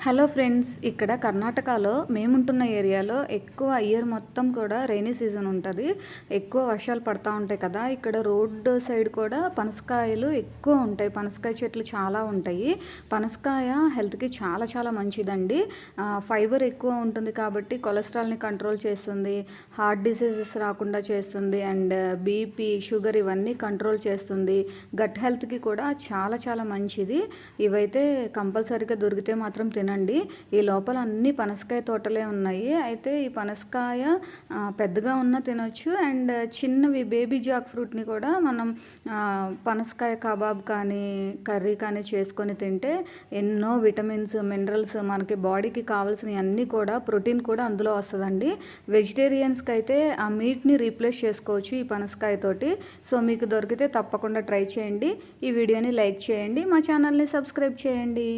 Hello friends, ఇక్కడ కర్ణాటకలో మేముంటున్న ఏరియాలో ఎక్కువ ఇయర్ మొత్తం కూడా రైనీ సీజన్ ఉంటుంది. ఎక్కువ వర్షాలు పడతా ఉంటాయి కదా. ఇక్కడ రోడ్డు సైడ్ కూడా పనసకాయలు ఎక్కువ ఉంటాయి. పనసకాయ చెట్లు చాలా ఉంటాయి. పనసకాయ హెల్త్కి చాలా చాలా మంచిదండి. ఫైబర్ ఎక్కువ ఉంటుంది కాబట్టి కొలెస్ట్రాల్ని కంట్రోల్ చేస్తుంది, హార్ట్ డిసీజెస్ రాకుండా చేస్తుంది, అండ్ బీపీ, షుగర్ ఇవన్నీ కంట్రోల్ చేస్తుంది. గట్ హెల్త్కి కూడా చాలా చాలా మంచిది. ఇవైతే కంపల్సరీగా దొరికితే మాత్రం తినండి. ఈ లోపల అన్ని పనసకాయ తోటలే ఉన్నాయి. అయితే ఈ పనసకాయ పెద్దగా ఉన్న తినొచ్చు, అండ్ చిన్నవి బేబీ జాక్ ఫ్రూట్ని కూడా మనం పనసకాయ కబాబ్ కానీ కర్రీ కానీ చేసుకొని తింటే ఎన్నో విటమిన్స్, మినరల్స్, మనకి బాడీకి కావాల్సినవి అన్నీ కూడా, ప్రోటీన్ కూడా అందులో వస్తుందండి. వెజిటేరియన్స్కి అయితే ఆ మీట్ని రీప్లేస్ చేసుకోవచ్చు ఈ పనసకాయతోటి. సో మీకు దొరికితే తప్పకుండా ట్రై చేయండి. ఈ వీడియోని లైక్ చేయండి, మా ఛానల్ని సబ్స్క్రైబ్ చేయండి.